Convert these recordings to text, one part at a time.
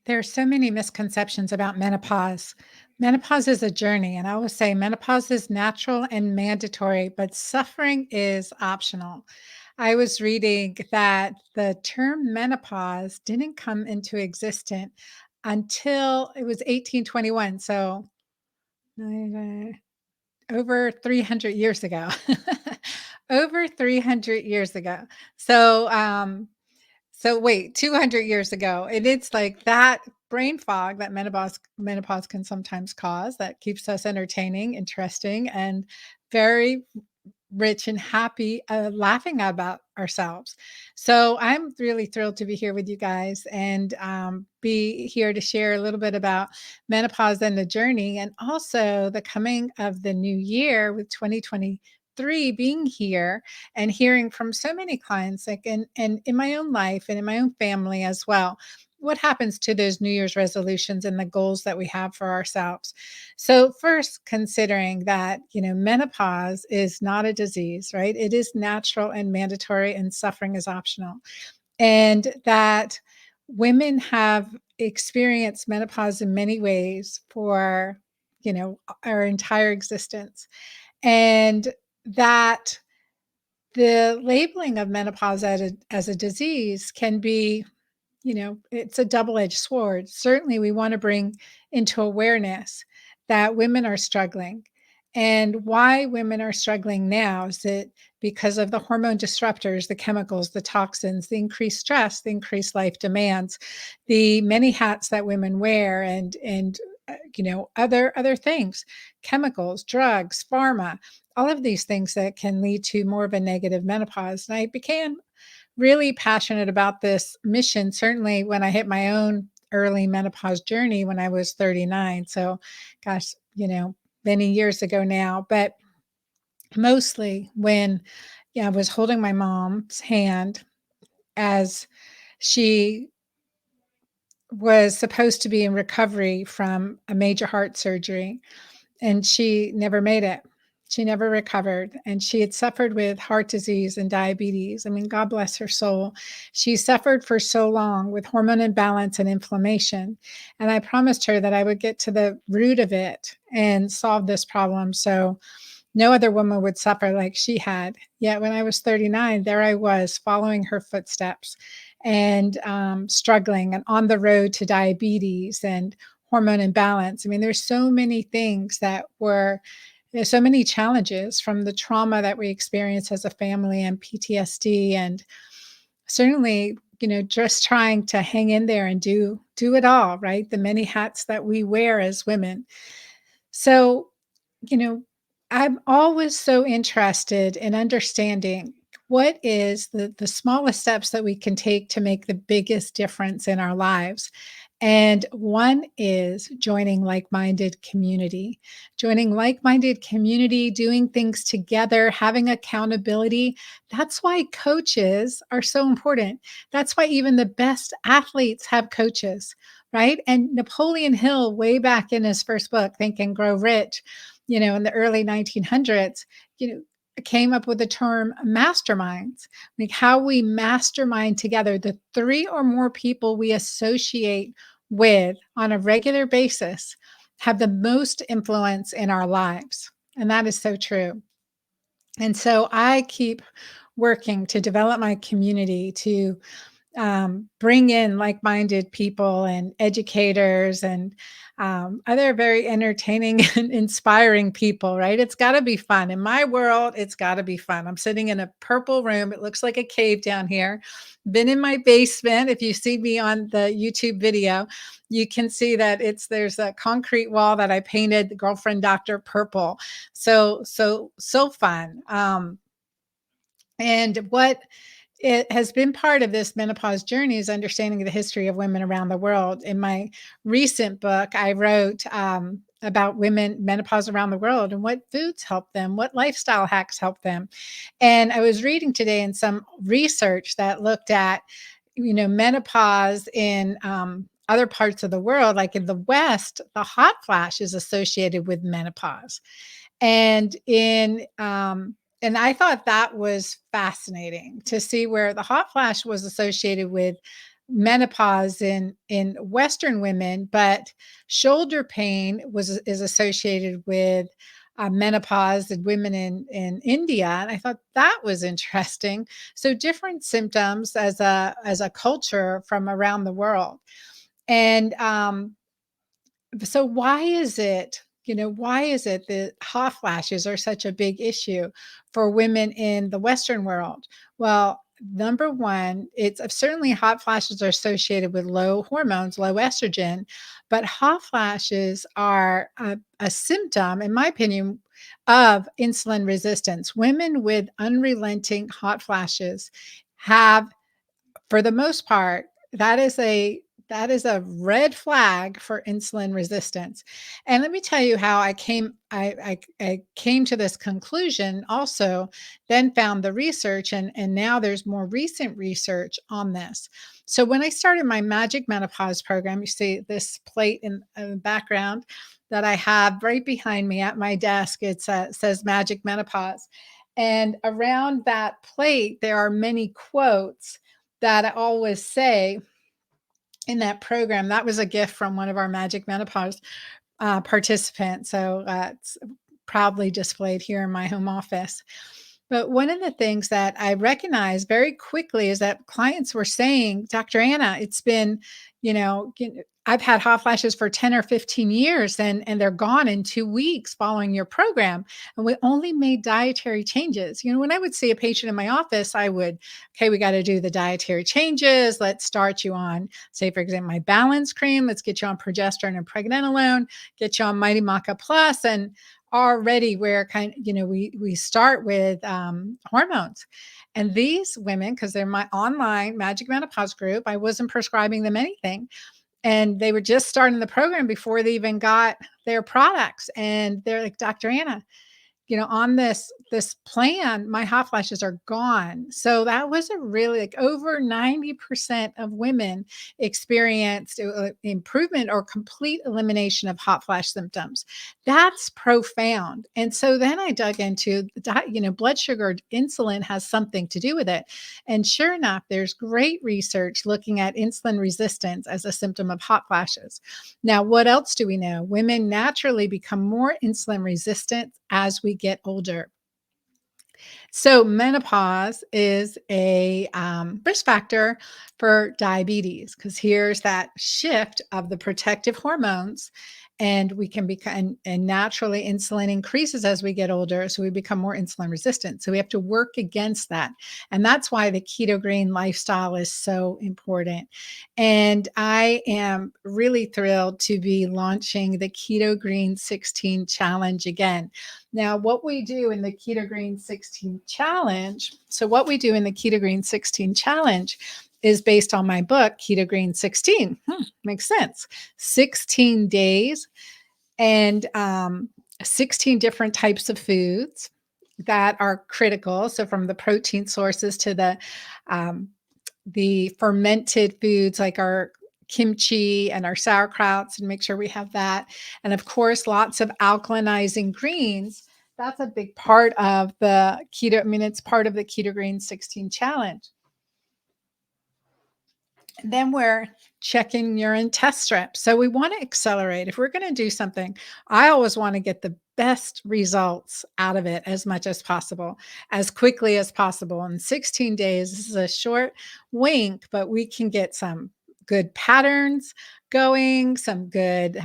There are so many misconceptions about menopause. Menopause is a journey, and I always say menopause is natural and mandatory, but suffering is optional. I was reading that the term menopause didn't come into existence until it was 1821. So over 300 years ago. Over 300 years ago. So, so wait, 200 years ago, and it's like that brain fog that menopause can sometimes cause that keeps us entertaining, interesting, and very rich and happy, laughing about ourselves. So I'm really thrilled to be here with you guys and be here to share a little bit about menopause and the journey, and also the coming of the new year with 2023 being here and hearing from so many clients, like and in my own life and in my own family as well. What happens to those New Year's resolutions and the goals that we have for ourselves? So, first, considering that, menopause is not a disease, right? It is natural and mandatory, and suffering is optional. And that women have experienced menopause in many ways for, our entire existence. And that the labeling of menopause as a disease can be, it's a double-edged sword. Certainly, we want to bring into awareness that women are struggling. And why women are struggling now is that because of the hormone disruptors, the chemicals, the toxins, the increased stress, the increased life demands, the many hats that women wear, and other things, chemicals, drugs, pharma, all of these things that can lead to more of a negative menopause. And I became really passionate about this mission, certainly when I hit my own early menopause journey when I was 39. So, gosh, many years ago now, but mostly when I was holding my mom's hand as she was supposed to be in recovery from a major heart surgery, and she never made it. She never recovered, and she had suffered with heart disease and diabetes. I mean, God bless her soul. She suffered for so long with hormone imbalance and inflammation. And I promised her that I would get to the root of it and solve this problem so no other woman would suffer like she had. Yet when I was 39, there I was following her footsteps and struggling and on the road to diabetes and hormone imbalance. I mean, there's so many things there's so many challenges from the trauma that we experience as a family and PTSD, and certainly, just trying to hang in there and do it all, right? The many hats that we wear as women. So, you know, I'm always so interested in understanding what is the smallest steps that we can take to make the biggest difference in our lives. And one is joining like-minded community, doing things together, having accountability. That's why coaches are so important. That's why even the best athletes have coaches, right? And Napoleon Hill, way back in his first book, Think and Grow Rich, in the early 1900s, you know, came up with the term masterminds, like how we mastermind together. The three or more people we associate with on a regular basis have the most influence in our lives. And that is so true. And so I keep working to develop my community, to bring in like-minded people and educators and other very entertaining and inspiring people, right? It's got to be fun. In my world, it's got to be fun. I'm sitting in a purple room. It looks like a cave down here. Been in my basement. If you see me on the YouTube video, you can see that there's a concrete wall that I painted the girlfriend Dr. Purple. So fun. And what it has been part of this menopause journey is understanding the history of women around the world. In my recent book, I wrote about women menopause around the world and what foods help them, what lifestyle hacks help them. And I was reading today in some research that looked at, menopause in other parts of the world, like in the West, the hot flash is associated with menopause. And I thought that was fascinating to see where the hot flash was associated with menopause in Western women, but shoulder pain is associated with menopause in women in India, and I thought that was interesting. So different symptoms as a culture from around the world, and so why is it, why is it that hot flashes are such a big issue for women in the Western world? Well, number one, it's certainly hot flashes are associated with low hormones, low estrogen, but hot flashes are a symptom, in my opinion, of insulin resistance. Women with unrelenting hot flashes have, for the most part, that is a red flag for insulin resistance. And let me tell you how I came to this conclusion also, then found the research, and now there's more recent research on this. So when I started my Magic Menopause program, you see this plate in the background that I have right behind me at my desk. It says Magic Menopause. And around that plate, there are many quotes that I always say in that program. That was a gift from one of our Magic Menopause participants. So it's proudly displayed here in my home office. But one of the things that I recognized very quickly is that clients were saying, Dr. Anna, it's been, I've had hot flashes for 10 or 15 years, and they're gone in 2 weeks following your program. And we only made dietary changes. When I would see a patient in my office, I would, okay, we got to do the dietary changes. Let's start you on, say, for example, my balance cream. Let's get you on progesterone and pregnenolone, get you on Mighty Maca Plus, and already we're we start with hormones. And these women, because they're my online Magic Menopause group, I wasn't prescribing them anything, and they were just starting the program before they even got their products, and they're like, Dr. Anna, on this plan, my hot flashes are gone. So that was a really, like, over 90% of women experienced improvement or complete elimination of hot flash symptoms. That's profound. And so then I dug into blood sugar, insulin has something to do with it. And sure enough, there's great research looking at insulin resistance as a symptom of hot flashes. Now, what else do we know? Women naturally become more insulin resistant as we get older. So, menopause is a risk factor for diabetes, because here's that shift of the protective hormones, and we can become, and naturally insulin increases as we get older, so we become more insulin resistant. So we have to work against that, and that's why the Keto Green lifestyle is so important. And I am really thrilled to be launching the Keto Green 16 challenge again. Now, what we do in the Keto Green 16 challenge, so what we do in the Keto Green 16 challenge is based on my book, Keto Green 16. Makes sense. 16 days and 16 different types of foods that are critical. So from the protein sources to the fermented foods like our kimchi and our sauerkrauts, and make sure we have that. And of course, lots of alkalinizing greens. That's a big part of the keto. I mean, it's part of the Keto Green 16 challenge. And then we're checking urine test strips. So we want to accelerate. If we're going to do something, I always want to get the best results out of it as much as possible, as quickly as possible. In 16 days, this is a short wink, but we can get some good patterns going, some good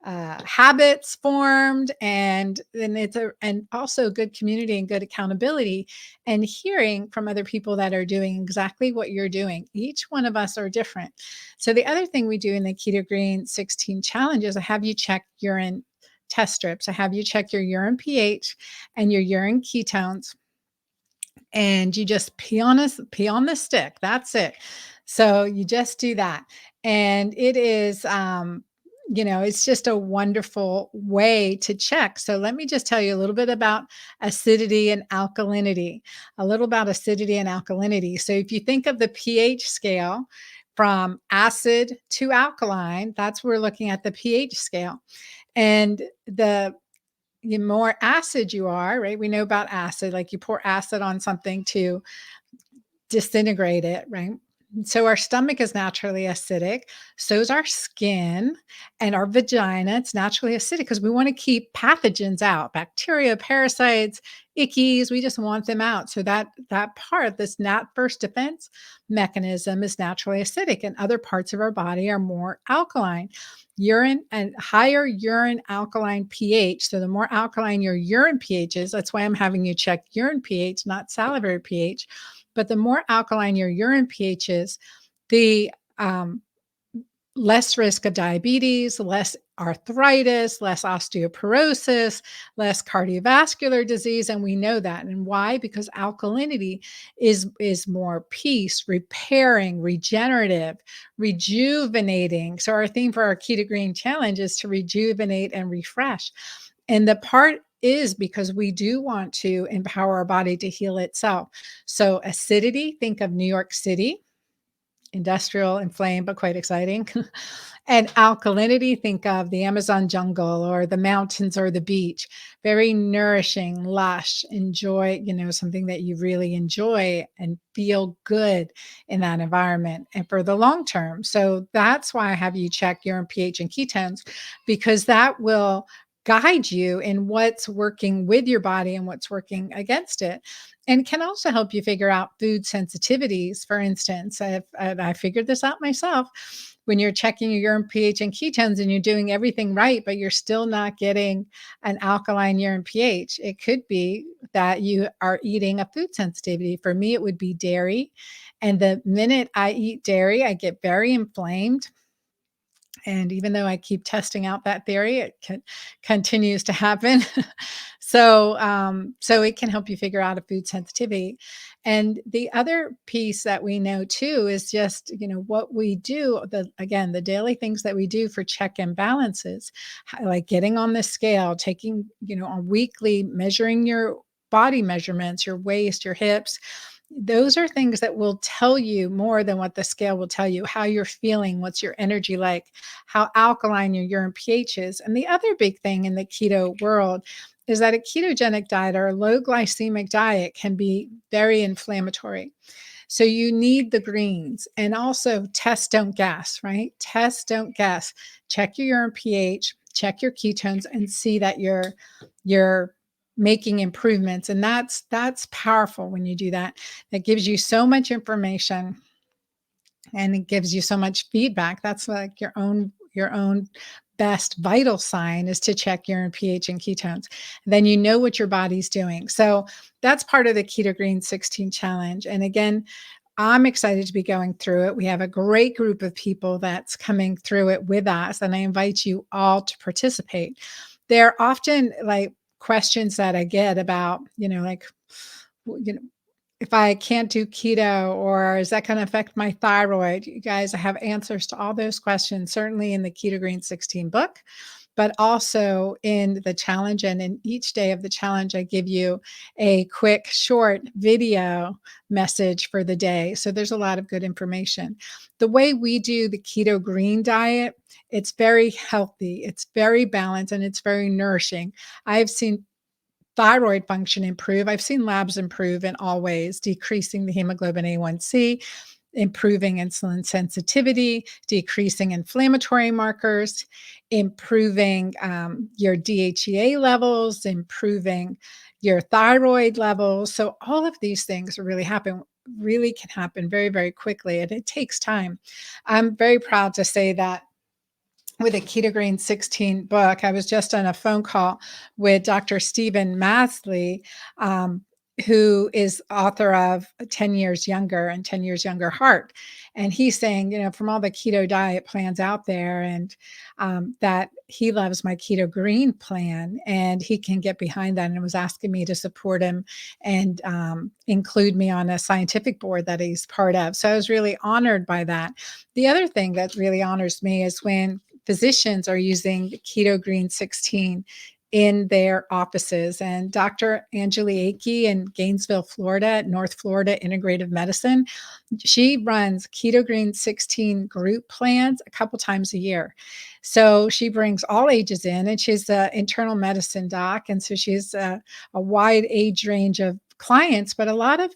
habits formed, and then and also good community and good accountability, and hearing from other people that are doing exactly what you're doing. Each one of us are different. So the other thing we do in the Keto Green 16 challenge is I have you check urine test strips. I have you check your urine pH and your urine ketones, and you just pee on the stick. That's it. So you just do that. And it is it's just a wonderful way to check. So let me just tell you a little bit about acidity and alkalinity. A little about acidity and alkalinity. So if you think of the pH scale from acid to alkaline, that's where we're looking at the pH scale. And the more acid you are, right? We know about acid, like you pour acid on something to disintegrate it, right? So our stomach is naturally acidic. So is our skin and our vagina. It's naturally acidic because we want to keep pathogens out, bacteria, parasites, ickies. We just want them out. So that part, this nat first defense mechanism, is naturally acidic, and other parts of our body are more alkaline. Urine and higher urine alkaline pH. So the more alkaline your urine pH is, that's why I'm having you check urine pH, not salivary pH. But the more alkaline your urine pH is, the less risk of diabetes, less arthritis, less osteoporosis, less cardiovascular disease, and we know that. And why? Because alkalinity is more peace, repairing, regenerative, rejuvenating. So our theme for our Keto Green challenge is to rejuvenate and refresh. And the part is because we do want to empower our body to heal itself. So acidity, think of New York City, industrial, inflamed, but quite exciting. And alkalinity, think of the Amazon jungle or the mountains or the beach. Very nourishing, lush, enjoy, something that you really enjoy and feel good in that environment and for the long term. So that's why I have you check urine pH and ketones, because that will guide you in what's working with your body and what's working against it, and can also help you figure out food sensitivities. For instance, I figured this out myself. When you're checking your urine pH and ketones and you're doing everything right, but you're still not getting an alkaline urine pH, it could be that you are eating a food sensitivity. For me, it would be dairy. And the minute I eat dairy, I get very inflamed. And even though I keep testing out that theory, it continues to happen. So it can help you figure out a food sensitivity. And the other piece that we know too is just, what we do, the daily things that we do for check and balances, like getting on the scale, taking, on weekly, measuring your body measurements, your waist, your hips. Those are things that will tell you more than what the scale will tell you: how you're feeling, what's your energy like, how alkaline your urine pH is. And the other big thing in the keto world is that a ketogenic diet or a low glycemic diet can be very inflammatory. So you need the greens, and also test, don't guess, right? Test, don't guess. Check your urine pH, check your ketones, and see that you're making improvements. And that's powerful when you do that. That gives you so much information, and it gives you so much feedback. That's like your own best vital sign, is to check urine pH and ketones. Then you know what your body's doing. So that's part of the Keto Green 16 challenge. And again, I'm excited to be going through it. We have a great group of people that's coming through it with us, and I invite you all to participate. There are often like questions that I get about, like, you know, if I can't do keto, or is that going to affect my thyroid? You guys, I have answers to all those questions, certainly in the Keto Green 16 book, but also in the challenge. And in each day of the challenge, I give you a quick, short video message for the day. So there's a lot of good information. The way we do the Keto Green diet, it's very healthy, it's very balanced, and it's very nourishing. I've seen thyroid function improve. I've seen labs improve in all ways: decreasing the hemoglobin A1C, improving insulin sensitivity, decreasing inflammatory markers, improving your DHEA levels, improving your thyroid levels. So all of these things really can happen very, very quickly, and it takes time. I'm very proud to say that with a Keto Green 16 book, I was just on a phone call with Dr. Stephen Masley, who is author of 10 Years Younger and 10 Years Younger Heart. And he's saying, from all the keto diet plans out there, and that he loves my Keto Green plan, and he can get behind that, and was asking me to support him and include me on a scientific board that he's part of. So I was really honored by that. The other thing that really honors me is when physicians are using Keto Green 16 in their offices. And Dr. Angeli Akey in Gainesville, Florida, at North Florida Integrative Medicine, she runs Keto Green 16 group plans a couple times a year. So she brings all ages in, and she's an internal medicine doc. And so she's a wide age range of clients, but a lot of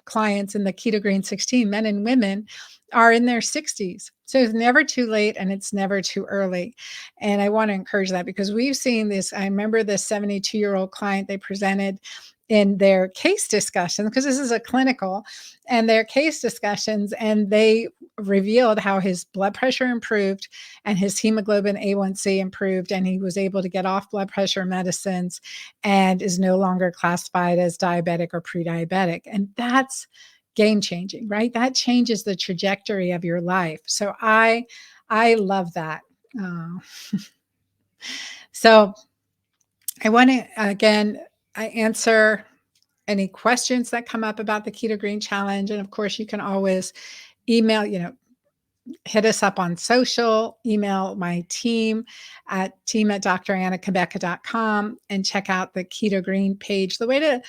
clients in the Keto Green 16, men and women, are in their 60s. So it's never too late and it's never too early. And I want to encourage that because we've seen this. I remember this 72-year-old client they presented in their case discussion, because this is a clinical, and their case discussions, and they revealed how his blood pressure improved and his hemoglobin A1C improved, and he was able to get off blood pressure medicines and is no longer classified as diabetic or pre-diabetic. And that's game changing, right? That changes the trajectory of your life. So I love that. Uh, so I want to again, I answer any questions that come up about the Keto Green Challenge, and of course, you can always email, hit us up on social, email my team at drannacabeca.com, and check out the Keto Green page. The way to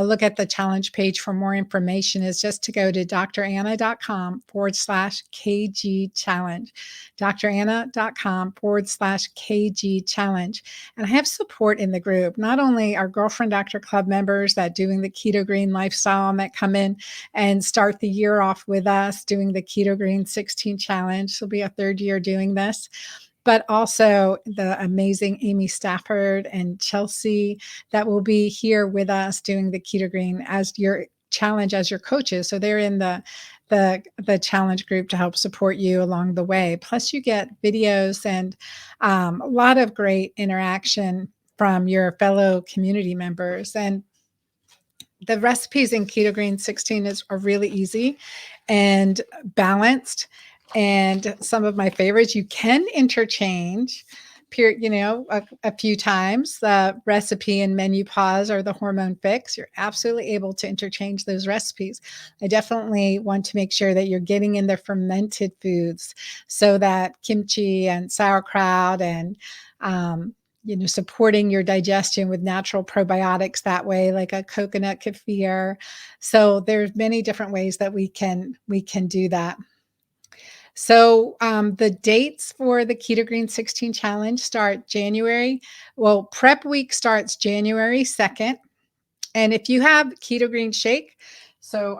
look at the challenge page for more information is just to go to dranna.com/KG challenge, dranna.com/KG challenge. And I have support in the group, not only our Girlfriend Doctor Club members that doing the Keto Green lifestyle and that come in and start the year off with us doing the Keto Green 16 challenge. It'll be a third year doing this, but also the amazing Amy Stafford and Chelsea that will be here with us doing the Keto Green as your challenge, as your coaches. So they're in the challenge group to help support you along the way. Plus you get videos and a lot of great interaction from your fellow community members. And the recipes in Keto Green 16 are really easy and balanced. And some of my favorites, you can interchange a few times the recipe in Menopause or the hormone fix. You're absolutely able to interchange those recipes. I definitely want to make sure that you're getting in the fermented foods, so that kimchi and sauerkraut and supporting your digestion with natural probiotics that way, like a coconut kefir. So there's many different ways that we can do that. So the dates for the Keto Green 16 challenge start January. Well, prep week starts January 2nd. And if you have Keto Green Shake, so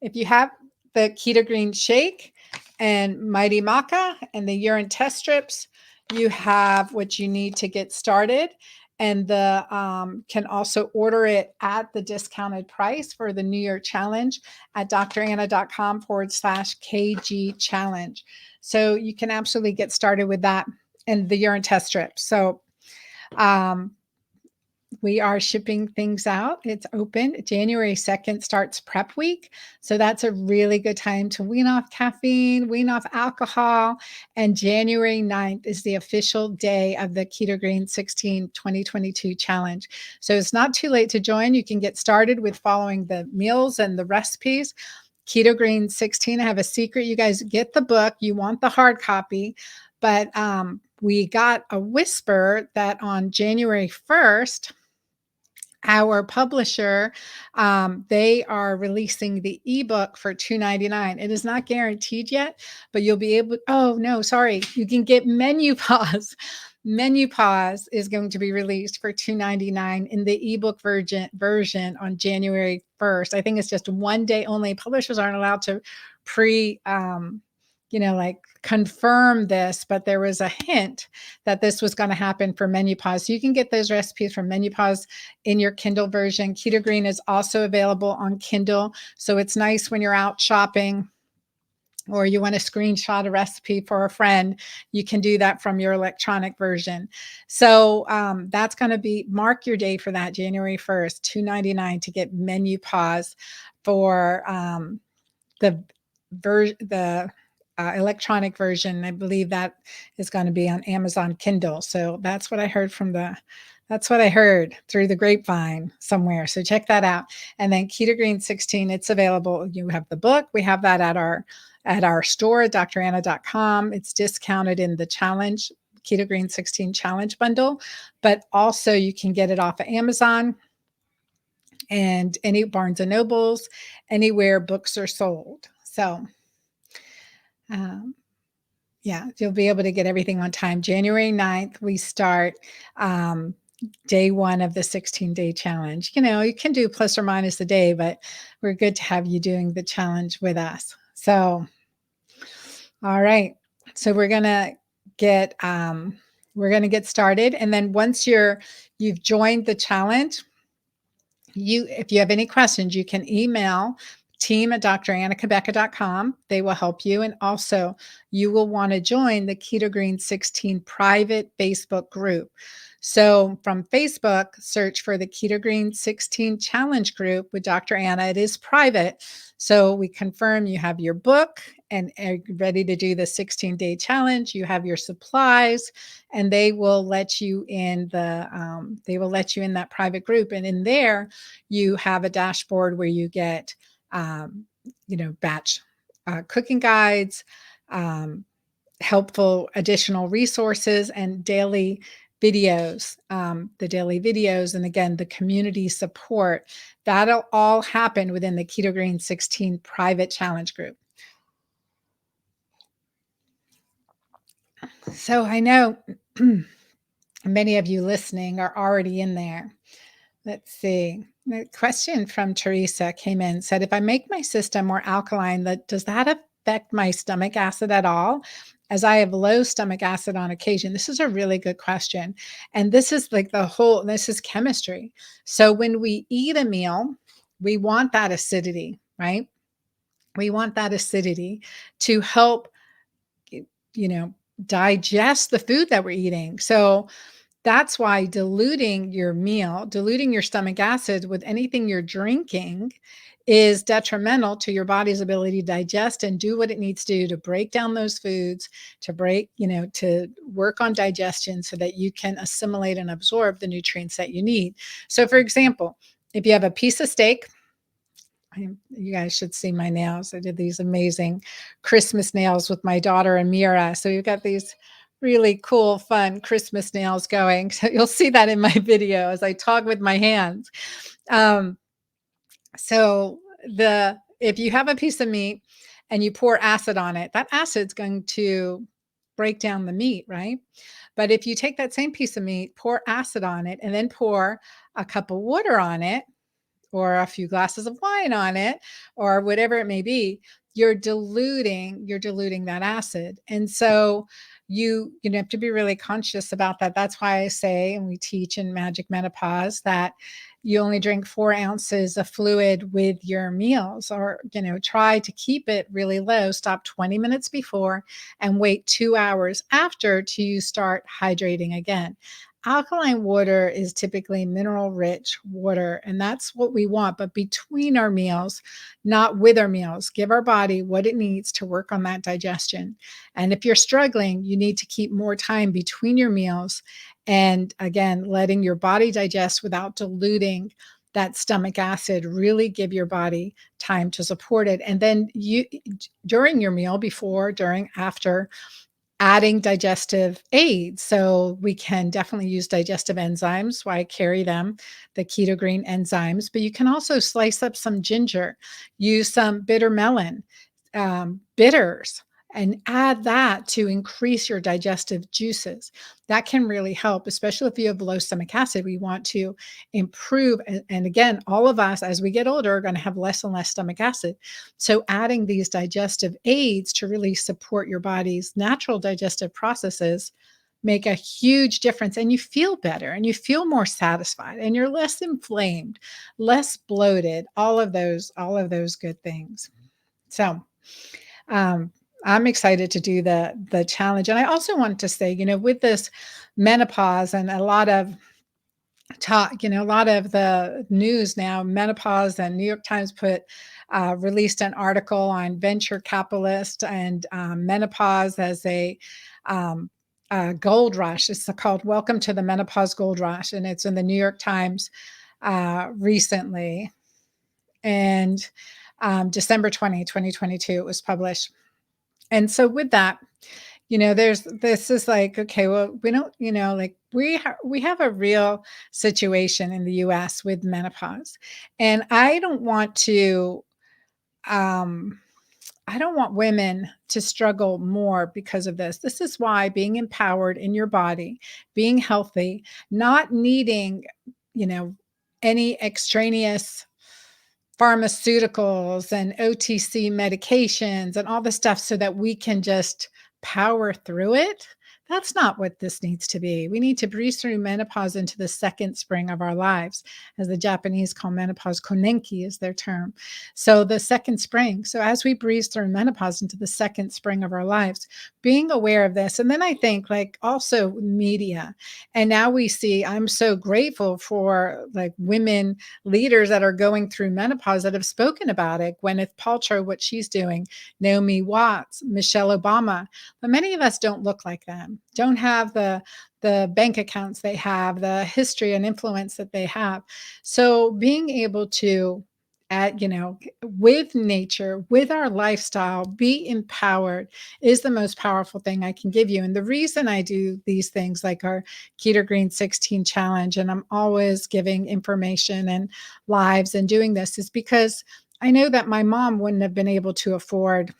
if you have the Keto Green Shake and Mighty Maca and the urine test strips, you have what you need to get started. And the can also order it at the discounted price for the New Year challenge at dranna.com/KG challenge. So you can absolutely get started with that and the urine test strips. So we are shipping things out. It's open. January 2nd starts prep week. So that's a really good time to wean off caffeine, wean off alcohol. And January 9th is the official day of the Keto Green 16 2022 challenge. So it's not too late to join. You can get started with following the meals and the recipes. Keto Green 16, I have a secret. You guys get the book. You want the hard copy. But we got a whisper that on January 1st, our publisher, they are releasing the ebook for $2.99. It is not guaranteed yet, but you'll be able. Oh no, sorry, you can get Menopause. Menopause is going to be released for $2.99 in the ebook version on January 1st. I think it's just one day only. Publishers aren't allowed to like confirm this, but there was a hint that this was going to happen for Menopause. So you can get those recipes from Menopause in your Kindle version. Keto Green is also available on Kindle. So it's nice when you're out shopping or you want to screenshot a recipe for a friend, you can do that from your electronic version. So that's going to be, mark your day for that, January 1st, $2.99 to get Menopause for the electronic version. I believe that is going to be on Amazon Kindle. So that's what I heard through the grapevine somewhere. So check that out. And then Keto Green 16, it's available. You have the book. We have that at our store at dranna.com. It's discounted in the challenge, Keto Green 16 challenge bundle, but also you can get it off of Amazon and any Barnes and Nobles, anywhere books are sold. So you'll be able to get everything on time. January 9th, we start day 1 of the 16-day challenge. You can do plus or minus a day, but we're good to have you doing the challenge with us. So, all right. So get we're going to get started, and then once you've joined the challenge, if you have any questions, you can email team at drannakabeca.com. They will help you. And also, you will want to join the Keto Green 16 private Facebook group. So from Facebook, search for the Keto Green 16 challenge group with Dr. Anna. It is private. So we confirm you have your book and are ready to do the 16-day challenge. You have your supplies, and they will let you in that private group. And in there, you have a dashboard where you get, batch cooking guides, helpful additional resources, and daily videos, the daily videos, and again, the community support. That'll all happen within the Keto Green 16 private challenge group. So I know many of you listening are already in there. Let's see. The question from Teresa came in, said, if I make my system more alkaline, does that affect my stomach acid at all? As I have low stomach acid on occasion. This is a really good question. And this is like this is chemistry. So when we eat a meal, we want that acidity, right? We want that acidity to help, you know, digest the food that we're eating. So that's why diluting your stomach acid with anything you're drinking is detrimental to your body's ability to digest and do what it needs to do to break down those foods, to work on digestion so that you can assimilate and absorb the nutrients that you need. So, for example, if you have a piece of steak, you guys should see my nails. I did these amazing Christmas nails with my daughter Amira. So you've got these really cool, fun Christmas nails going. So you'll see that in my video as I talk with my hands. Um, so if you have a piece of meat and you pour acid on it, that acid's going to break down the meat, right? But if you take that same piece of meat, pour acid on it, and then pour a cup of water on it, or a few glasses of wine on it, or whatever it may be, you're diluting that acid. And so you have to be really conscious about that. That's why I say, and we teach in Magic Menopause, that you only drink 4 ounces of fluid with your meals, or try to keep it really low. Stop 20 minutes before and wait 2 hours after to start hydrating again. Alkaline water is typically mineral rich water, and that's what we want, but between our meals, not with our meals. Give our body what it needs to work on that digestion. And if you're struggling, you need to keep more time between your meals, and again, letting your body digest without diluting that stomach acid. Really give your body time to support it. And then during your meal, before, during, after, adding digestive aids. So we can definitely use digestive enzymes. Why I carry them, the Keto Green enzymes, but you can also slice up some ginger, use some bitter melon, bitters, and add that to increase your digestive juices. That can really help, especially if you have low stomach acid. We want to improve. And again, all of us, as we get older, are going to have less and less stomach acid. So adding these digestive aids to really support your body's natural digestive processes make a huge difference, and you feel better and you feel more satisfied and you're less inflamed, less bloated, all of those good things. So, um, I'm excited to do the challenge. And I also want to say, with this menopause and a lot of talk, a lot of the news now, menopause, and New York Times released an article on venture capitalist and menopause as um, a gold rush. It's called Welcome to the Menopause Gold Rush, and it's in the New York Times recently. And December 2022, it was published. And so with that, this is like, okay, well, we don't, like we have a real situation in the US with menopause. And I don't want to I don't want women to struggle more because of this. This is why being empowered in your body, being healthy, not needing, you know, any extraneous pharmaceuticals and OTC medications and all the stuff so that we can just power through it. That's not what this needs to be. We need to breeze through menopause into the second spring of our lives, as the Japanese call menopause, konenki is their term. So the second spring. So as we breeze through menopause into the second spring of our lives, being aware of this. And then I think like also media. And now we see, I'm so grateful for like women leaders that are going through menopause that have spoken about it. Gwyneth Paltrow, what she's doing, Naomi Watts, Michelle Obama. But many of us don't look like them, don't have the bank accounts they have, the history and influence that they have. So being able to at with nature, with our lifestyle, be empowered is the most powerful thing I can give you. And the reason I do these things like our Keto Green 16 challenge, and I'm always giving information and lives and doing this, is because I know that my mom wouldn't have been able to afford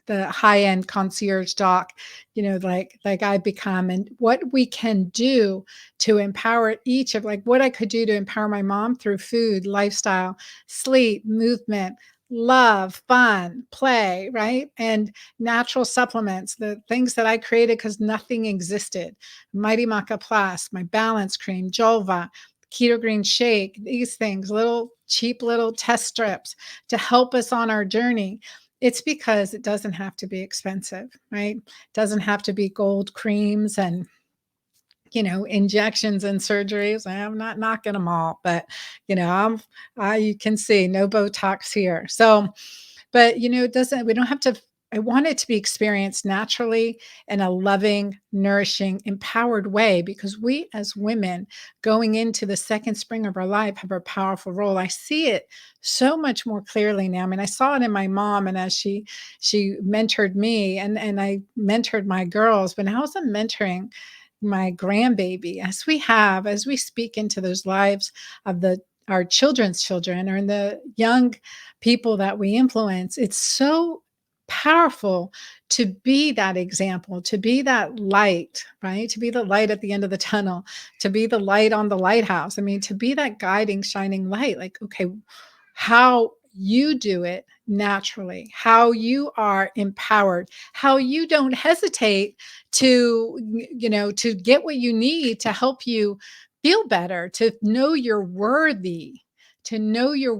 the high-end concierge doc, like I've become, and what we can do to empower each of like what I could do to empower my mom through food, lifestyle, sleep, movement, love, fun, play, right? And natural supplements, the things that I created because nothing existed. Mighty Maca Plus, my balance cream, Jolva, Keto Green Shake, these things, little cheap little test strips to help us on our journey. It's because it doesn't have to be expensive, right? It doesn't have to be gold creams and, injections and surgeries. I'm not knocking them all, but, you can see no Botox here. So, but, it doesn't, we don't have to, I want it to be experienced naturally in a loving, nourishing, empowered way because we as women going into the second spring of our life have a powerful role. I see it so much more clearly now. I mean, I saw it in my mom and as she mentored me and I mentored my girls, but now as I'm mentoring my grandbaby, as we speak into those lives of our children's children or in the young people that we influence, it's so powerful to be that example, to be that light, right? To be the light at the end of the tunnel, to be the light on the lighthouse. I mean, to be that guiding, shining light. Like, okay, how you do it naturally, how you are empowered, how you don't hesitate to, to get what you need to help you feel better, to know you're worthy, you're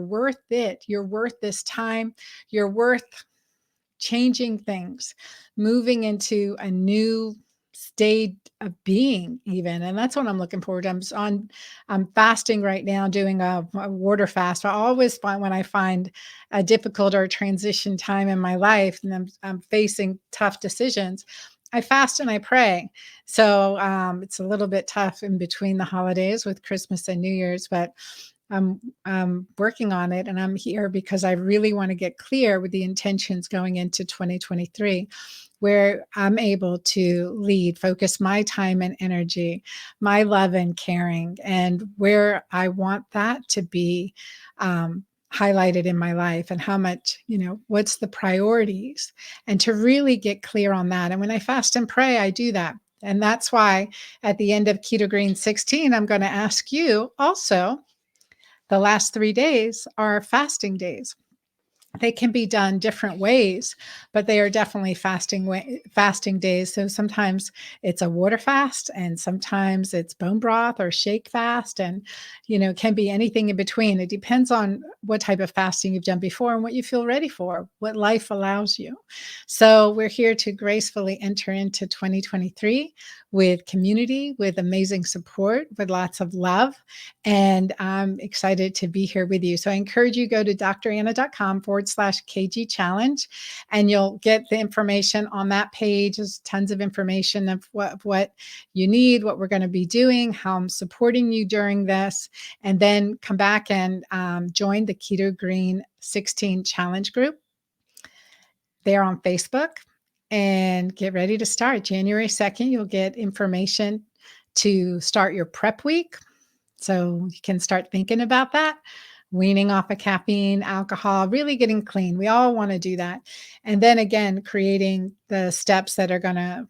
worth it, you're worth this time, you're worth changing things, moving into a new state of being even. And that's what I'm looking forward to. I'm fasting right now, doing a water fast. I always find when I find a difficult or transition time in my life and I'm facing tough decisions, I fast and I pray. So it's a little bit tough in between the holidays with Christmas and New Year's, but I'm working on it and I'm here because I really want to get clear with the intentions going into 2023, where I'm able to lead, focus my time and energy, my love and caring, and where I want that to be highlighted in my life and how much, what's the priorities, and to really get clear on that. And when I fast and pray, I do that. And that's why at the end of Keto Green 16, I'm going to ask you also the last 3 days are fasting days. They can be done different ways, but they are definitely fasting days. So sometimes it's a water fast and sometimes it's bone broth or shake fast, and it can be anything in between. It depends on what type of fasting you've done before and what you feel ready for, what life allows you. So we're here to gracefully enter into 2023 with community, with amazing support, with lots of love. And I'm excited to be here with you. So I encourage you go to dranna.com/KG challenge, and you'll get the information on that page. There's tons of information of what you need, what we're going to be doing, how I'm supporting you during this, and then come back and join the Keto Green 16 challenge group. They're on Facebook, and get ready to start. January 2nd, you'll get information to start your prep week. So you can start thinking about that. weaning off of caffeine, alcohol, really getting clean. We all want to do that. And then again, creating the steps that are going to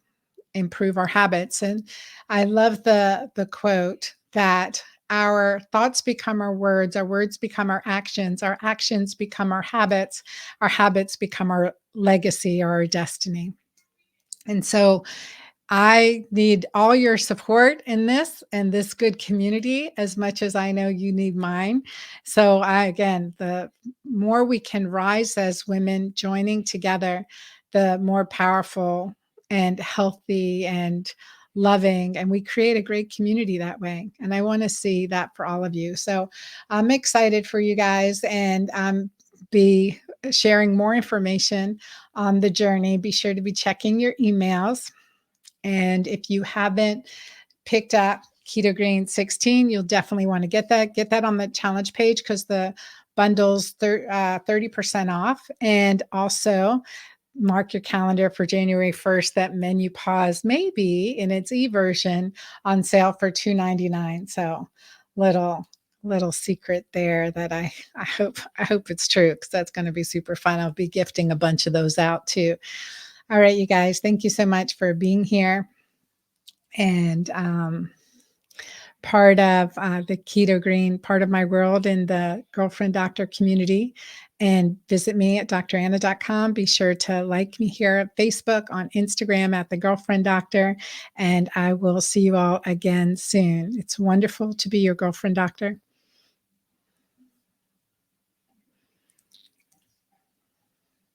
improve our habits. And I love the quote that our thoughts become our words become our actions become our habits become our legacy or our destiny. And so I need all your support in this and this good community as much as I know you need mine. So again, the more we can rise as women joining together, the more powerful and healthy and loving, and we create a great community that way. And I want to see that for all of you. So I'm excited for you guys, and be sharing more information on the journey. Be sure to be checking your emails. And if you haven't picked up Keto Green 16, you'll definitely want to get that. Get that on the challenge page because the bundle's 30% off. And also mark your calendar for January 1st that Menopause may be in its e-version on sale for $2.99. So little secret there that I hope it's true because that's going to be super fun. I'll be gifting a bunch of those out too. All right, you guys, thank you so much for being here and part of the Keto Green part of my world in the Girlfriend Doctor community. And visit me at dranna.com. Be sure to like me here at Facebook, on Instagram at the Girlfriend Doctor. And I will see you all again soon. It's wonderful to be your Girlfriend Doctor.